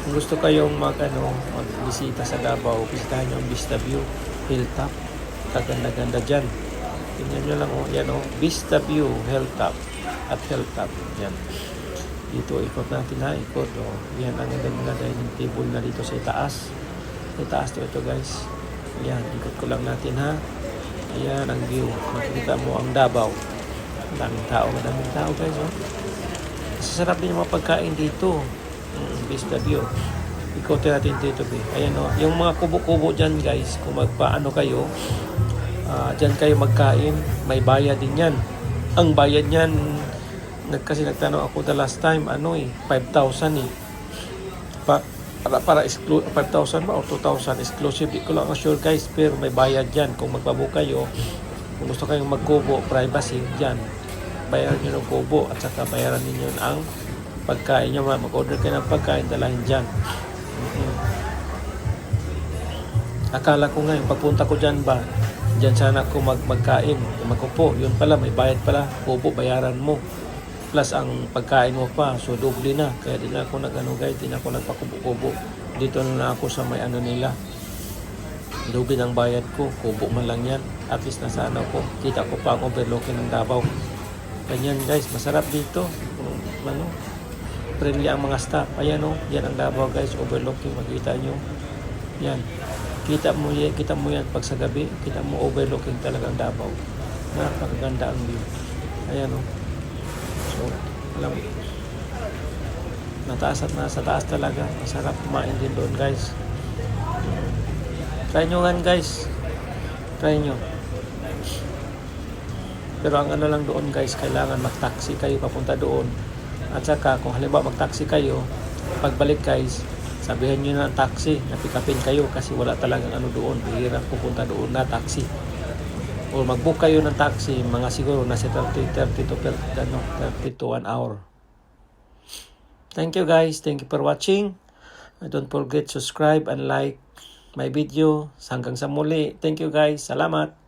Kung gusto kayong magbisita sa Davao, bisitahan nyo ang Vista View Hilltop. Kaganda-ganda dyan. Tingnan nyo lang, yan Vista View Hilltop at Hilltop. Yan. Dito ikot natin ha, ikot. Yan ang ganda dining table na dito sa itaas. Sa itaas ito guys. Yan, ikot ko lang natin ha. Ayan ang view. Makikita mo ang Davao. Madaming tao guys. Masasarap din yung mga pagkain dito. Vista View. Ikotin natin dito. Ayan yung mga kubo-kubo dyan guys. Kung magpaano kayo, dyan kayo magkain. May bayad din yan. Ang bayad niyan, kasi nagtanong ako the last time, 5,000 para 5,000 ba o 2,000 exclusive. Di ko lang sure guys, pero may bayad dyan. Kung magbabook kayo, kung gusto kayong magkubo, privacy dyan, bayaran nyo ng kubo at saka bayaran ninyo ang pagkain nyo. Mag-order kayo ng pagkain, dalahin dyan. Akala ko ngayon, pagpunta ko dyan ba, dyan sana ako magkain, magkupo. Yun pala, may bayad pala. Kubo, bayaran mo. Plus ang pagkain mo pa, so doble na. Kaya di na ako guys, di na ako nagpakubo-kubo. Dito na ako sa may nila. Doble ng bayad ko, kubo man lang yan. At least nasa ko, kita ko pa ang overlooking ng Davao. Ganyan guys, masarap dito. Friendly ang mga staff. Ayan yan ang Davao guys, overlooking, makita nyo. Yan. Kita mo yan pag sa gabi, kita mo overlooking talagang Davao. Napakaganda ang view. Ayan So, alam, nataas at nasa taas talaga. Masarap kumain din doon guys. Try nyo guys. Try nyo. Pero ang lang doon guys, kailangan mag-taxi kayo papunta doon. At saka kung halimbawa mag-taxi kayo, pagbalik guys, sabihin nyo na ang taxi, napikapin kayo kasi wala talagang doon. Bihirang pupunta doon na taxi. O mag-book kayo ng taxi, mga siguro nasa 30 to 1 hour. Thank you guys. Thank you for watching. Don't forget to subscribe and like my video. Hanggang sa muli. Thank you guys. Salamat.